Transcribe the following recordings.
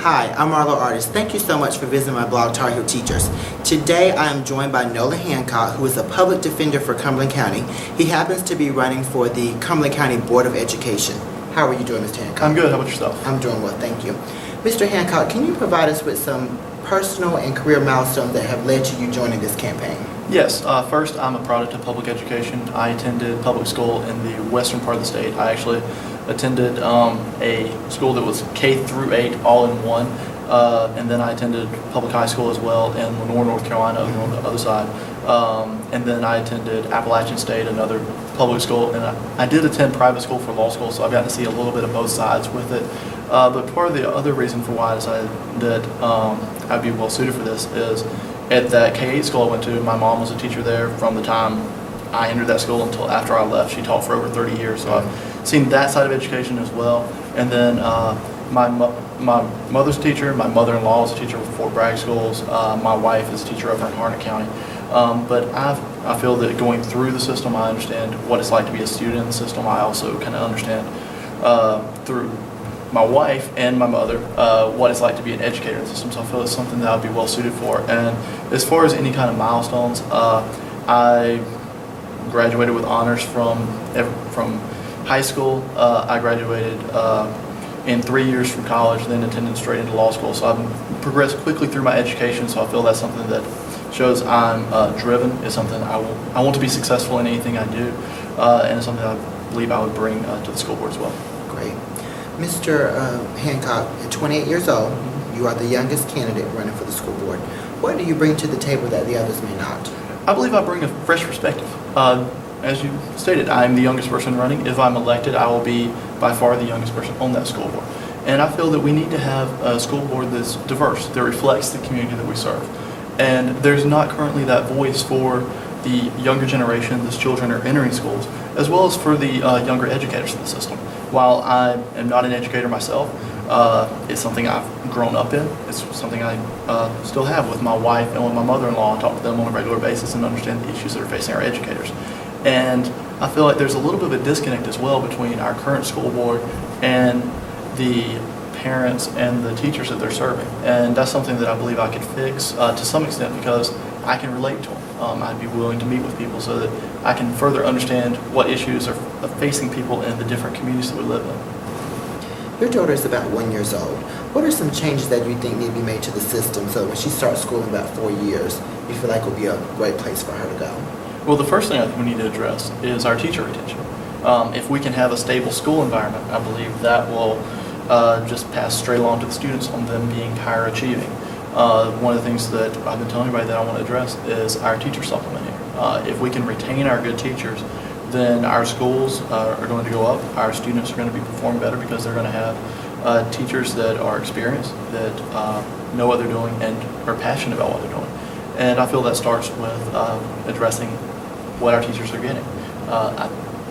Hi, I'm Marlow Artis. Thank you so much for visiting my blog, Tar Heel Teachers. Today I am joined by Nolan Hancock, who is a public defender for Cumberland County. He happens to be running for the Cumberland County Board of Education. How are you doing, Mr. Hancock? I'm good. How about yourself? I'm doing well, thank you. Mr. Hancock, can you provide us with some personal and career milestones that have led to you joining this campaign? Yes. First, I'm a product of public education. I attended public school in the western part of the state. I actually attended a school that was K through 8 all in one, and then I attended public high school as well in Lenore, North Carolina, over on the other side. And then I attended Appalachian State, another public school, and I did attend private school for law school, so I've gotten to see a little bit of both sides with it. But part of the other reason for why I decided that I'd be well suited for this is at that K-8 school I went to, my mom was a teacher there from the time I entered that school until after I left. She taught for over 30 years, so I've seen that side of education as well. And then my mother's a teacher, my mother-in-law is a teacher with Fort Bragg schools, my wife is a teacher over in Harnett County. But I feel that going through the system, I understand what it's like to be a student in the system. I also kind of understand through my wife and my mother what it's like to be an educator in the system. So I feel it's something that I'd be well suited for. And as far as any kind of milestones, I graduated with honors from high school. I graduated in 3 years from college, then attended straight into law school. So I've progressed quickly through my education. So I feel that's something that shows I'm driven. It's something I want to be successful in anything I do, and it's something I believe I would bring to the school board as well. Great. Mr. Hancock, at 28 years old, you are the youngest candidate running for the school board. What do you bring to the table that the others may not? I believe I bring a fresh perspective. As you stated, I'm the youngest person running. If I'm elected, I will be by far the youngest person on that school board. And I feel that we need to have a school board that's diverse, that reflects the community that we serve. And there's not currently that voice for the younger generation, as children are entering schools, as well as for the younger educators in the system. While I am not an educator myself, it's something I've grown up in. It's something I still have with my wife and with my mother-in-law. I talk to them on a regular basis and understand the issues that are facing our educators. And I feel like there's a little bit of a disconnect as well between our current school board and the parents and the teachers that they're serving. And that's something that I believe I could fix to some extent because I can relate to them. I'd be willing to meet with people so that I can further understand what issues are facing people in the different communities that we live in. Your daughter is about 1 year old. What are some changes that you think need to be made to the system so when she starts school in about 4 years, you feel like it will be a great place for her to go? Well, the first thing I think we need to address is our teacher retention. If we can have a stable school environment, I believe that will just pass straight along to the students on them being higher achieving. One of the things that I've been telling everybody that I want to address is our teacher supplement here. If we can retain our good teachers, then our schools are going to go up. Our students are going to be performing better because they're going to have teachers that are experienced, that know what they're doing, and are passionate about what they're doing. And I feel that starts with addressing what our teachers are getting. I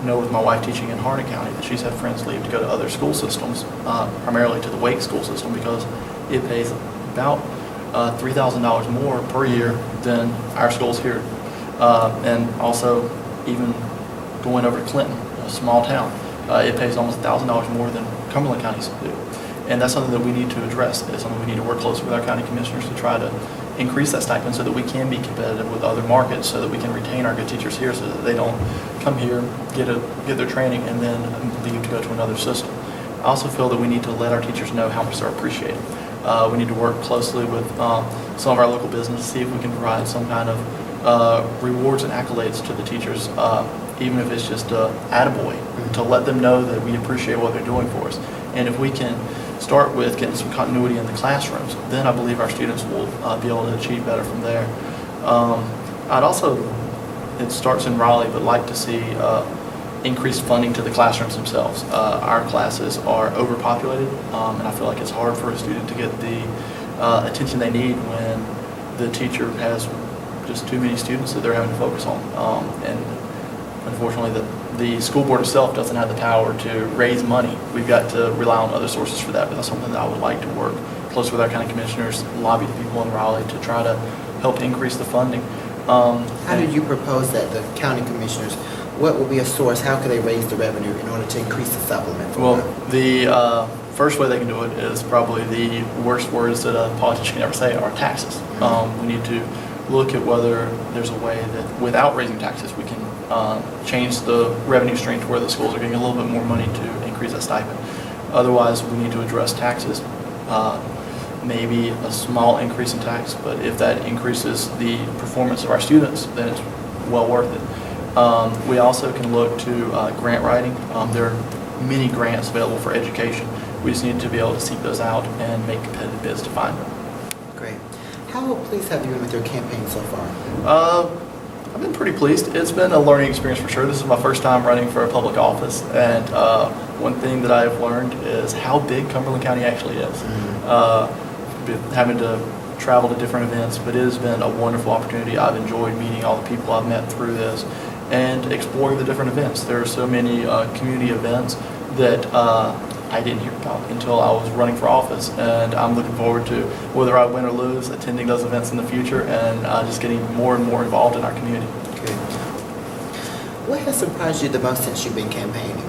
know with my wife teaching in Harnett County that she's had friends leave to go to other school systems, primarily to the Wake school system because it pays about $3,000 more per year than our schools here. And also even going over to Clinton, a small town, it pays almost $1,000 more than Cumberland counties do. And that's something that we need to address. It's something we need to work closely with our county commissioners to try to increase that stipend so that we can be competitive with other markets, so that we can retain our good teachers here so that they don't come here, get their training, and then leave to go to another system. I also feel that we need to let our teachers know how much they're appreciated. We need to work closely with some of our local businesses, see if we can provide some kind of rewards and accolades to the teachers, even if it's just attaboy, to let them know that we appreciate what they're doing for us. And if we can start with getting some continuity in the classrooms, then I believe our students will be able to achieve better from there. I'd also, it starts in Raleigh, but like to see increased funding to the classrooms themselves. Our classes are overpopulated, and I feel like it's hard for a student to get the attention they need when the teacher has just too many students that they're having to focus on. And unfortunately, the school board itself doesn't have the power to raise money. We've got to rely on other sources for that, but that's something that I would like to work close with our county commissioners, lobby the people in Raleigh to try to help increase the funding. How do you propose that the county commissioners, what will be a source, how could they raise the revenue in order to increase the supplement? Well, the first way they can do it is probably the worst words that a politician can ever say are taxes. We need to look at whether there's a way that without raising taxes we can change the revenue stream to where the schools are getting a little bit more money to increase that stipend. Otherwise, we need to address taxes, maybe a small increase in tax, but if that increases the performance of our students, then it's well worth it. We also can look to grant writing. There are many grants available for education. We just need to be able to seek those out and make competitive bids to find them. Great. How pleased have you been with your campaign so far? I've been pretty pleased. It's been a learning experience for sure. This is my first time running for a public office, and one thing that I've learned is how big Cumberland County actually is. Having to travel to different events, but it has been a wonderful opportunity. I've enjoyed meeting all the people I've met through this and exploring the different events. There are so many community events that I didn't hear about until I was running for office, and I'm looking forward to, whether I win or lose, attending those events in the future and just getting more and more involved in our community. Okay. What has surprised you the most since you've been campaigning?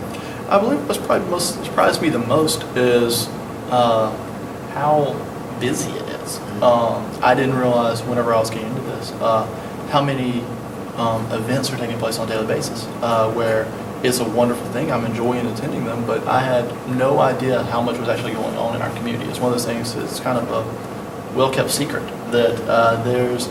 I believe what's probably most surprised me the most is how busy it is. I didn't realize whenever I was getting into this how many events are taking place on a daily basis, where it's a wonderful thing. I'm enjoying attending them, but I had no idea how much was actually going on in our community. It's one of those things that's kind of a well-kept secret that there's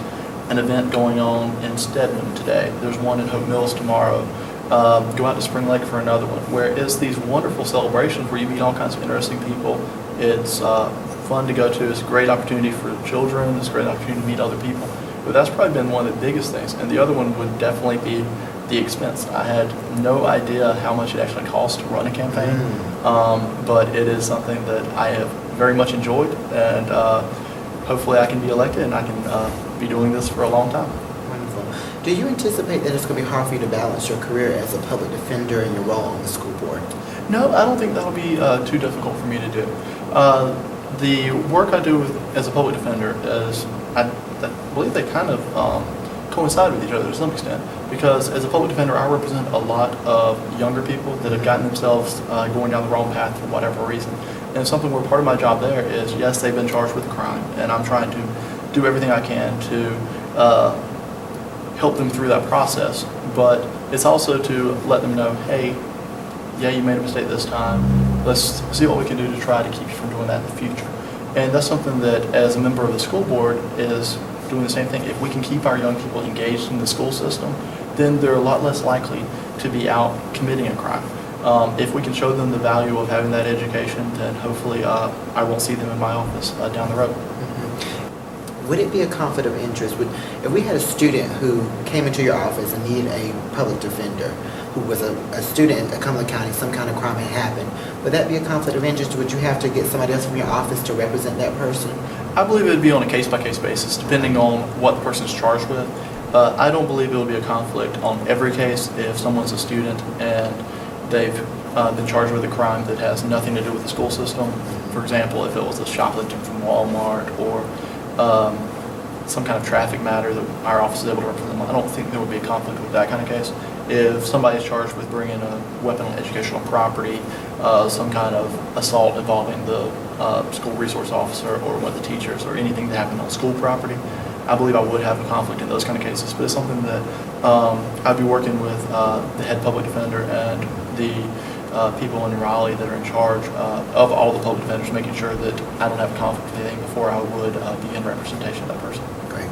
an event going on in Stedman today. There's one in Hope Mills tomorrow. Go out to Spring Lake for another one, where it's these wonderful celebrations where you meet all kinds of interesting people. It's fun to go to. It's a great opportunity for children. It's a great opportunity to meet other people. But that's probably been one of the biggest things. And the other one would definitely be the expense. I had no idea how much it actually costs to run a campaign, but it is something that I have very much enjoyed, and hopefully I can be elected and I can be doing this for a long time. Wonderful. Do you anticipate that it's going to be hard for you to balance your career as a public defender and your role on the school board? No, I don't think that'll be too difficult for me to do. The work I do as a public defender is, I believe they kind of coincide with each other to some extent, because as a public defender I represent a lot of younger people that have gotten themselves going down the wrong path for whatever reason. And something where part of my job there is, yes, they've been charged with a crime, and I'm trying to do everything I can to help them through that process, but it's also to let them know, hey, yeah, you made a mistake this time. Let's see what we can do to try to keep you from doing that in the future. And that's something that, as a member of the school board, is doing the same thing. If we can keep our young people engaged in the school system, then they're a lot less likely to be out committing a crime. If we can show them the value of having that education, then hopefully I won't see them in my office down the road. Would it be a conflict of interest? If we had a student who came into your office and needed a public defender, who was a student at Cumberland County, some kind of crime had happened, would that be a conflict of interest? Would you have to get somebody else from your office to represent that person? I believe it would be on a case-by-case basis, depending on what the person is charged with. I don't believe it would be a conflict on every case. If someone's a student and they've been charged with a crime that has nothing to do with the school system, for example, if it was a shoplifting from Walmart or some kind of traffic matter that our office is able to represent, I don't think there would be a conflict with that kind of case. If somebody is charged with bringing a weapon on educational property, some kind of assault involving the school resource officer or one of the teachers, or anything that happened on school property, I believe I would have a conflict in those kind of cases. But it's something that I'd be working with the head public defender and the people in Raleigh that are in charge of all the public defenders, making sure that I don't have a conflict with anything before I would be in representation of that person. Great.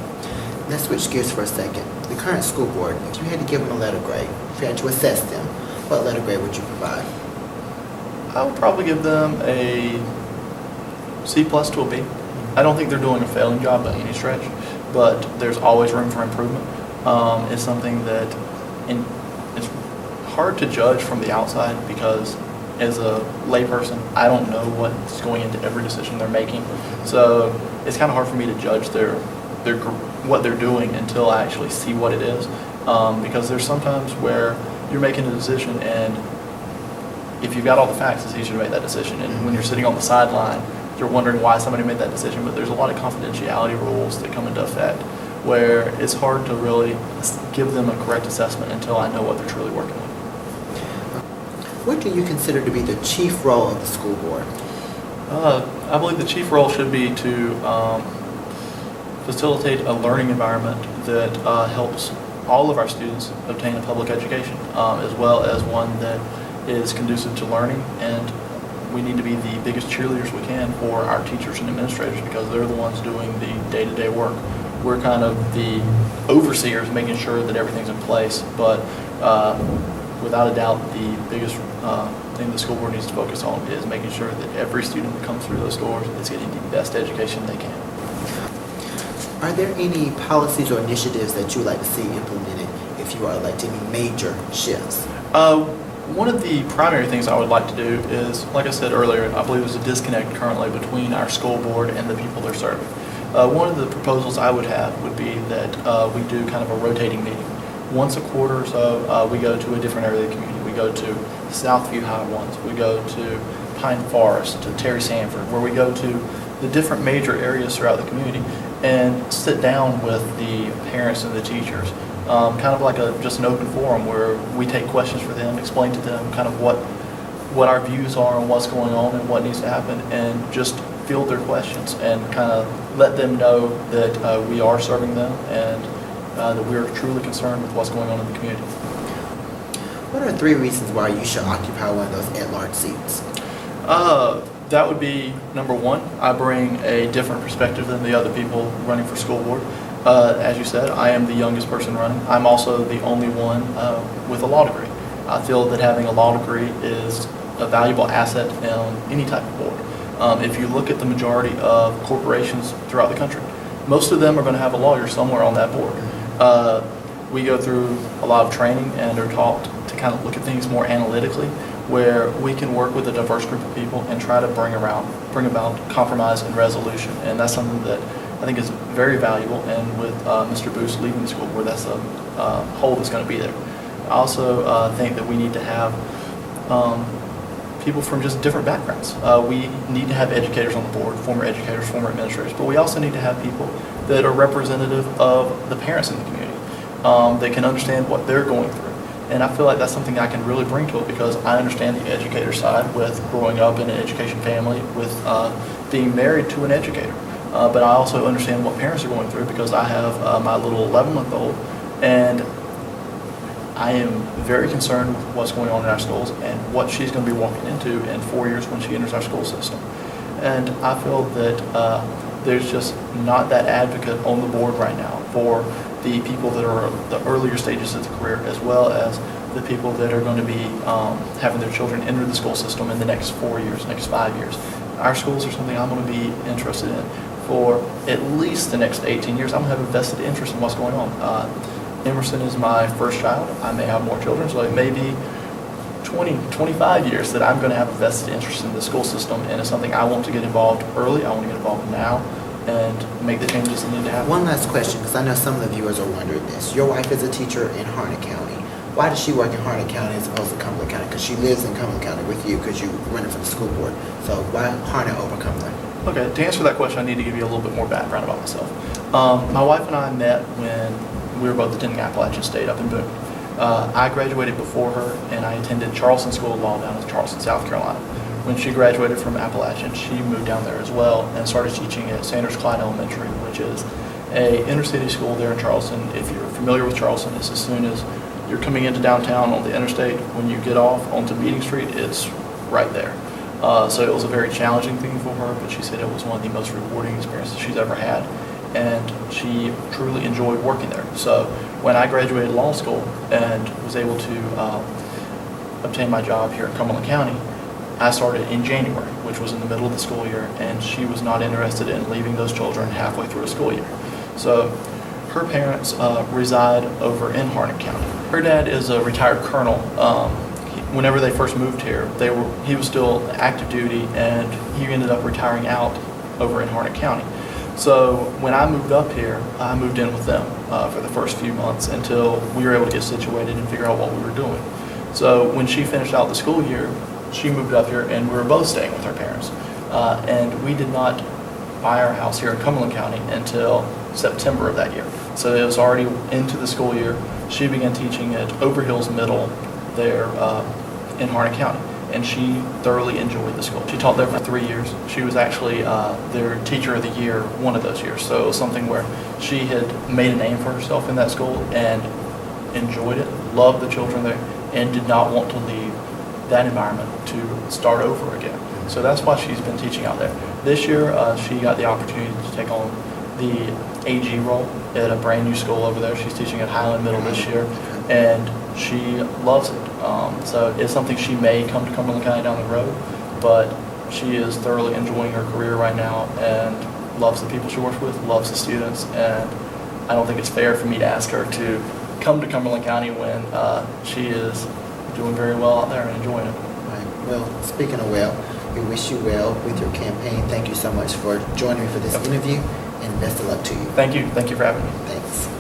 Let's switch gears for a second. The current school board, if you had to give them a letter grade, if you had to assess them, what letter grade would you provide? I would probably give them a C+ to a B. I don't think they're doing a failing job by any stretch, but there's always room for improvement. It's something that it's hard to judge from the outside, because as a layperson, I don't know what's going into every decision they're making. So it's kind of hard for me to judge what they're doing until I actually see what it is. Because there's sometimes where you're making a decision, and if you've got all the facts, it's easier to make that decision. And when you're sitting on the sideline, you're wondering why somebody made that decision. But there's a lot of confidentiality rules that come into effect, where it's hard to really give them a correct assessment until I know what they're truly working with. What do you consider to be the chief role of the school board? I believe the chief role should be to facilitate a learning environment that helps all of our students obtain a public education, as well as one that is conducive to learning. And we need to be the biggest cheerleaders we can for our teachers and administrators, because they're the ones doing the day-to-day work. We're kind of the overseers, making sure that everything's in place, but without a doubt, the biggest thing the school board needs to focus on is making sure that every student that comes through those doors is getting the best education they can. Are there any policies or initiatives that you would like to see implemented if you are elected, any major shifts? One of the primary things I would like to do is, like I said earlier, I believe there's a disconnect currently between our school board and the people they're serving. One of the proposals I would have would be that we do kind of a rotating meeting. Once a quarter or so, we go to a different area of the community. We go to Southview High once, we go to Pine Forest, to Terry Sanford, where we go to the different major areas throughout the community and sit down with the parents and the teachers. Kind of like just an open forum where we take questions for them, explain to them kind of what our views are on what's going on and what needs to happen, and just field their questions and kind of let them know that we are serving them and that we are truly concerned with what's going on in the community. What are 3 reasons why you should occupy one of those at-large seats? That would be number 1. I bring a different perspective than the other people running for school board. As you said, I am the youngest person running. I'm also the only one with a law degree. I feel that having a law degree is a valuable asset in any type of board. If you look at the majority of corporations throughout the country, most of them are going to have a lawyer somewhere on that board. We go through a lot of training and are taught to kind of look at things more analytically, where we can work with a diverse group of people and try to bring about compromise and resolution. And that's something that I think is very valuable, and with Mr. Booth leaving the school board, that's a hole that's going to be there. I also think that we need to have people from just different backgrounds. We need to have educators on the board, former educators, former administrators, but we also need to have people that are representative of the parents in the community, that can understand what they're going through. And I feel like that's something I can really bring to it, because I understand the educator side with growing up in an education family, with being married to an educator. But I also understand what parents are going through, because I have my little 11-month-old, and I am very concerned with what's going on in our schools and what she's going to be walking into in 4 years when she enters our school system. And I feel that there's just not that advocate on the board right now for the people that are the earlier stages of the career, as well as the people that are going to be having their children enter the school system in the next 4 years, next 5 years. Our schools are something I'm going to be interested in for at least the next 18 years. I'm going to have a vested interest in what's going on. Emerson is my first child. I may have more children, so it may be 20, 25 years that I'm going to have a vested interest in the school system, and it's something I want to get involved early. I want to get involved now and make the changes that need to happen. One last question, because I know some of the viewers are wondering this. Your wife is a teacher in Harnett County. Why does she work in Harnett County as opposed to Cumberland County? Because she lives in Cumberland County with you, because you're running for the school board. So why Harnett over Cumberland? Okay, to answer that question, I need to give you a little bit more background about myself. My wife and I met when we were both attending Appalachian State up in Boone. I graduated before her, and I attended Charleston School of Law down in Charleston, South Carolina. When she graduated from Appalachian, she moved down there as well and started teaching at Sanders Clyde Elementary, which is a inner city school there in Charleston. If you're familiar with Charleston, it's as soon as you're coming into downtown on the interstate, when you get off onto Meeting Street, it's right there. So it was a very challenging thing for her, but she said it was one of the most rewarding experiences she's ever had, and she truly enjoyed working there. So when I graduated law school and was able to obtain my job here in Cumberland County, I started in January, which was in the middle of the school year, and she was not interested in leaving those children halfway through a school year. So her parents reside over in Harnett County. Her dad is a retired colonel. Whenever they first moved here, he was still active duty, and he ended up retiring out over in Harnett County. So when I moved up here, I moved in with them for the first few months until we were able to get situated and figure out what we were doing. So when she finished out the school year, she moved up here, and we were both staying with our parents. And we did not buy our house here in Cumberland County until September of that year. So it was already into the school year. She began teaching at Overhills Middle there in Harnett County. and she thoroughly enjoyed the school. She taught there for 3 years. She was actually their teacher of the year one of those years. So it was something where she had made a name for herself in that school and enjoyed it, loved the children there, and did not want to leave that environment to start over again. So that's why she's been teaching out there. This year, she got the opportunity to take on the AG role at a brand new school over there. She's teaching at Highland Middle this year, and she loves it. So it's something she may come to Cumberland County down the road, but she is thoroughly enjoying her career right now and loves the people she works with, loves the students, and I don't think it's fair for me to ask her to come to Cumberland County when she is doing very well out there and enjoying it. Right. Well, speaking of well, we wish you well with your campaign. Thank you so much for joining me for this interview, and best of luck to you. Thank you. Thank you for having me. Thanks.